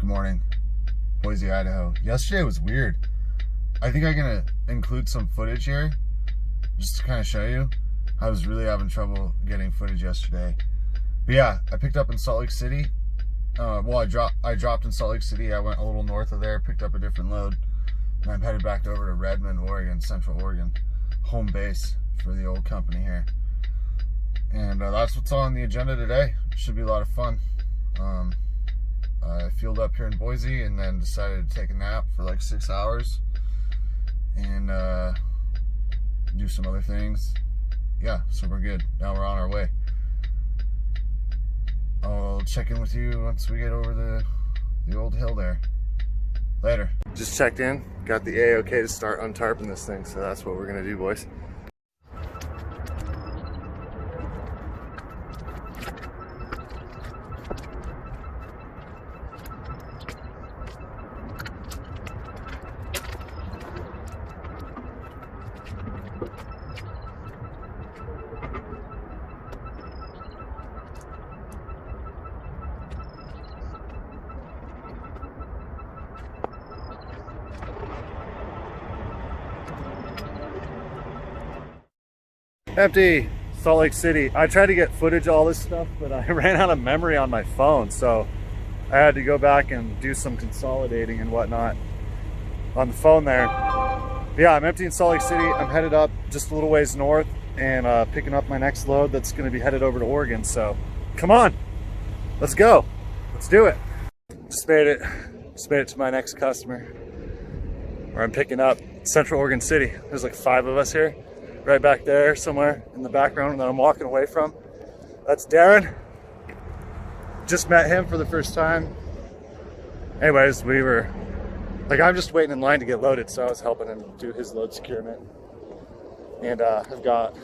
Good morning, Boise, Idaho. Yesterday was weird. I think I'm gonna include some footage here just to kind of show you. I was really having trouble getting footage yesterday. But yeah, I picked up in Salt Lake City. Well, I dropped in Salt Lake City. I went a little north of there, picked up a different load, and I'm headed back over to Redmond, Oregon, Central Oregon, home base for the old company here. And that's what's on the agenda today. Should be a lot of fun. I fueled up here in Boise and then decided to take a nap for like 6 hours and do some other things. Yeah, so we're good. Now we're on our way. I'll check in with you once we get over the old hill there. Later. Just checked in, got the A-OK to start untarping this thing, so that's what we're gonna do, boys. Empty Salt Lake City. I tried to get footage of all this stuff, but I ran out of memory on my phone, so I had to go back and do some consolidating and whatnot on the phone there. But yeah, I'm emptying Salt Lake City. I'm headed up just a little ways north and picking up my next load that's going to be headed over to Oregon. So come on, let's go. Let's do it. Just made it to my next customer where I'm picking up Central Oregon City. There's like 5 of us here. Right back there somewhere in the background that I'm walking away from. That's Darren. Just met him for the first time. Anyways, we were like, I'm just waiting in line to get loaded, so I was helping him do his load securement. And I've got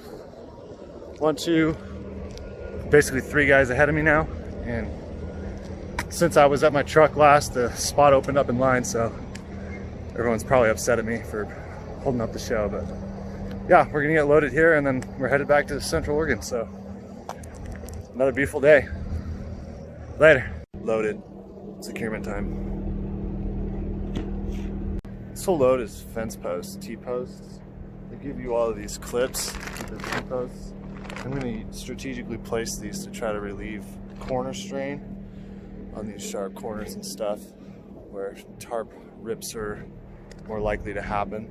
1, 2, basically 3 guys ahead of me now. And since I was at my truck last, the spot opened up in line, so everyone's probably upset at me for holding up the show, but yeah, we're gonna get loaded here and then we're headed back to Central Oregon, so another beautiful day. Later. Loaded. Securement time. This whole load is fence posts, T-posts. They give you all of these clips, the T-posts. I'm gonna strategically place these to try to relieve corner strain on these sharp corners and stuff where tarp rips are more likely to happen.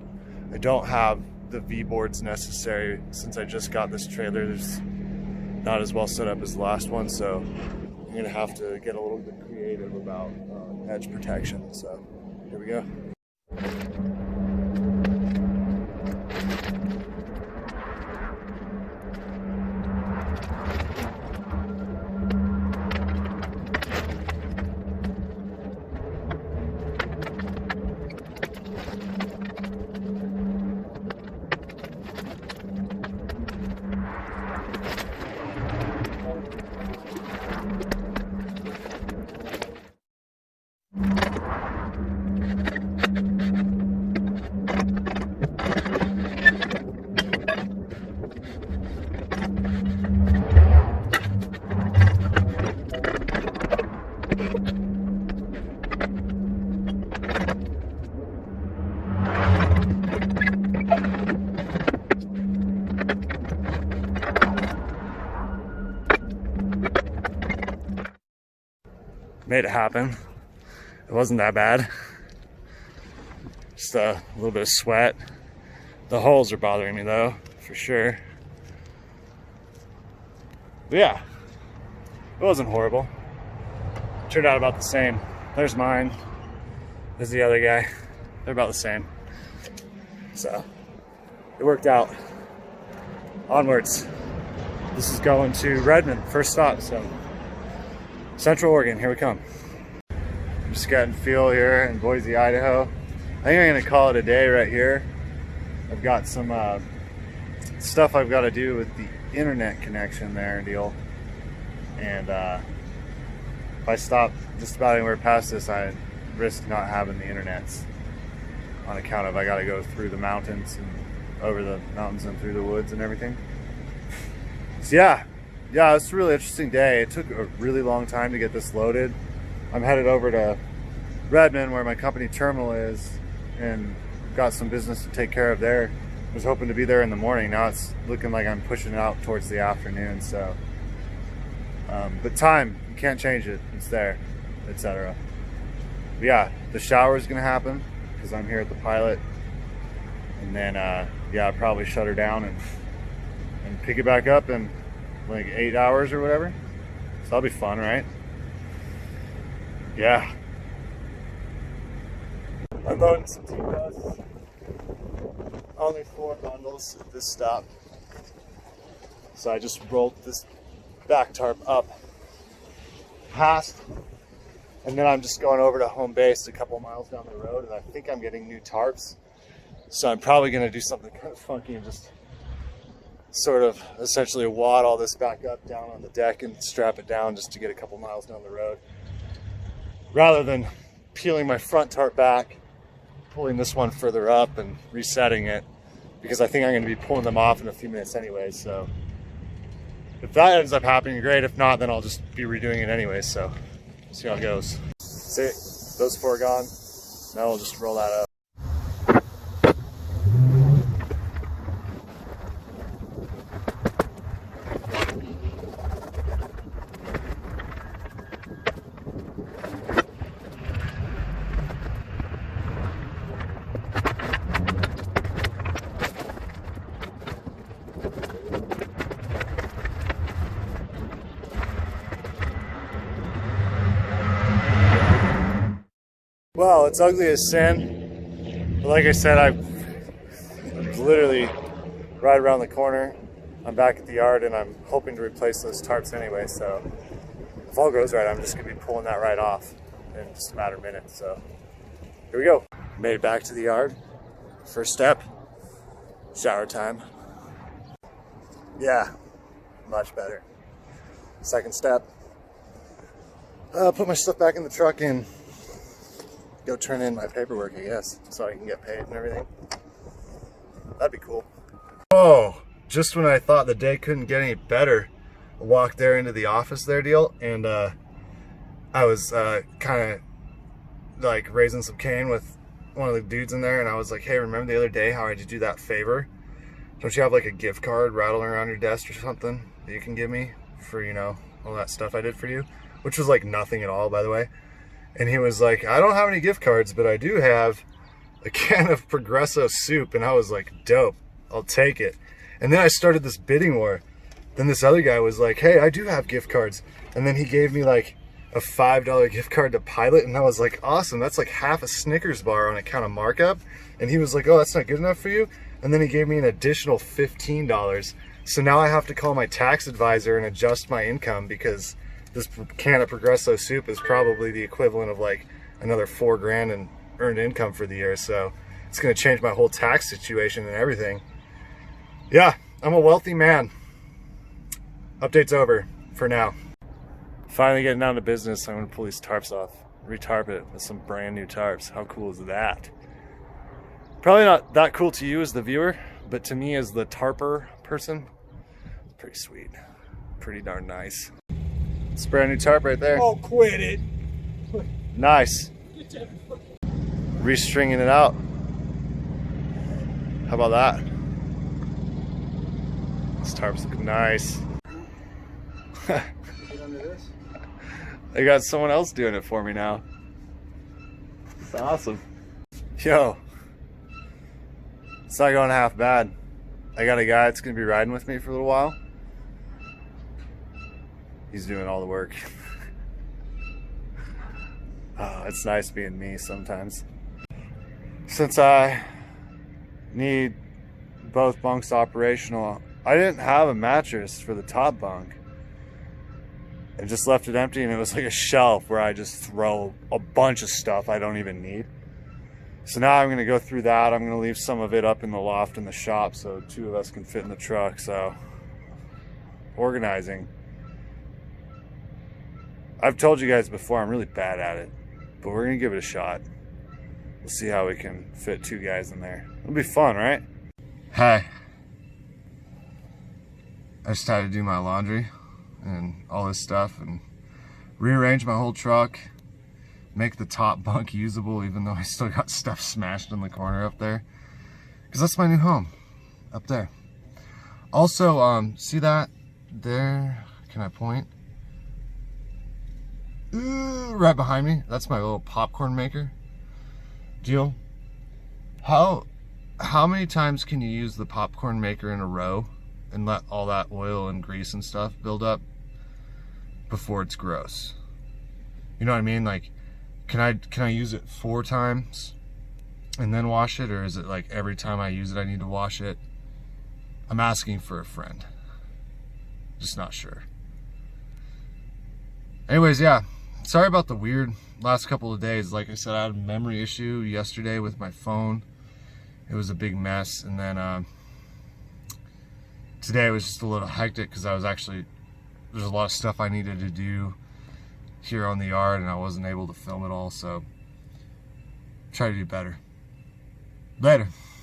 I don't have the V-boards necessary since I just got this trailer. There's not as well set up as the last one, so I'm gonna have to get a little bit creative about edge protection. So here we go. Made it happen. It wasn't that bad. Just a little bit of sweat. The holes are bothering me though, for sure. But yeah, it wasn't horrible. Turned out about the same. There's mine. There's the other guy. They're about the same. So it worked out. Onwards. This is going to Redmond, first stop, so Central Oregon, here we come. I'm just getting feel here in Boise, Idaho. I think I'm gonna call it a day right here. I've got some stuff I've got to do with the internet connection there deal. And if I stop just about anywhere past this, I risk not having the internets on account of I got to go through the mountains and over the mountains and through the woods and everything. So yeah, it's a really interesting day. It took a really long time to get this loaded. I'm headed over to Redmond, where my company terminal is, and got some business to take care of there. Was hoping to be there in the morning. Now it's looking like I'm pushing it out towards the afternoon. So, but time, you can't change it. It's there, etc. Yeah, the shower is gonna happen because I'm here at the pilot, and then yeah, I'll probably shut her down and pick it back up in like 8 hours or whatever. So that'll be fun, right? Yeah. I'm loading some T-posts. Only 4 bundles at this stop. So I just rolled this back tarp up past, and then I'm just going over to home base a couple miles down the road, and I think I'm getting new tarps. So I'm probably gonna do something kind of funky and just sort of essentially wad all this back up down on the deck and strap it down just to get a couple miles down the road. Rather than peeling my front tarp back, pulling this one further up and resetting it, because I think I'm going to be pulling them off in a few minutes anyway. So if that ends up happening, great. If not, then I'll just be redoing it anyway. So see how it goes. See, those 4 gone. Now we'll just roll that up. Well, it's ugly as sin, but like I said, I'm literally right around the corner. I'm back at the yard, and I'm hoping to replace those tarps anyway, so if all goes right, I'm just going to be pulling that right off in just a matter of minutes. So here we go. Made it back to the yard. First step, shower time. Yeah, much better. Second step, put my stuff back in the truck and go turn in my paperwork, I guess, so I can get paid and everything. That'd be cool. Oh, just when I thought the day couldn't get any better, I walked there into the office there deal, and I was kind of like raising some cane with one of the dudes in there, and I was like, hey, remember the other day how I did you that favor? Don't you have like a gift card rattling around your desk or something that you can give me for, you know, all that stuff I did for you? Which was like nothing at all, by the way. And he was like, I don't have any gift cards, but I do have a can of Progresso soup. And I was like, dope, I'll take it. And then I started this bidding war. Then this other guy was like, hey, I do have gift cards. And then he gave me like a $5 gift card to Pilot. And I was like, awesome, that's like half a Snickers bar on account of markup. And he was like, oh, that's not good enough for you? And then he gave me an additional $15. So now I have to call my tax advisor and adjust my income, because this can of Progresso soup is probably the equivalent of like another $4 grand in earned income for the year. So it's going to change my whole tax situation and everything. Yeah, I'm a wealthy man. Update's over for now. Finally getting down to business. I'm going to pull these tarps off, retarp it with some brand new tarps. How cool is that? Probably not that cool to you as the viewer, but to me as the tarper person, it's pretty sweet. Pretty darn nice. It's a brand new tarp right there. Oh, quit it. Nice. Restringing it out. How about that? This tarp's looking nice. Get under this. I got someone else doing it for me now. It's awesome. Yo, it's not going half bad. I got a guy that's gonna be riding with me for a little while. He's doing all the work. Oh, it's nice being me sometimes. Since I need both bunks operational, I didn't have a mattress for the top bunk. I just left it empty, and it was like a shelf where I just throw a bunch of stuff I don't even need. So now I'm gonna go through that. I'm gonna leave some of it up in the loft in the shop so 2 of us can fit in the truck. So, organizing. I've told you guys before, I'm really bad at it, but we're gonna give it a shot. We'll see how we can fit 2 guys in there. It'll be fun, right? Hey. I just had to do my laundry and all this stuff and rearrange my whole truck. make the top bunk usable, even though I still got stuff smashed in the corner up there. Because that's my new home, up there. Also, see that there? Can I point? Right behind me, that's my little popcorn maker deal. How many times can you use the popcorn maker in a row and let all that oil and grease and stuff build up before it's gross? You know what I mean? Like, can I use it 4 times and then wash it, or is it like every time I use it I need to wash it? I'm asking for a friend. Just not sure. Anyways, yeah. Sorry about the weird last couple of days. Like I said, I had a memory issue yesterday with my phone. It was a big mess. And then today was just a little hectic because there's a lot of stuff I needed to do here on the yard and I wasn't able to film it all. So try to do better. Later.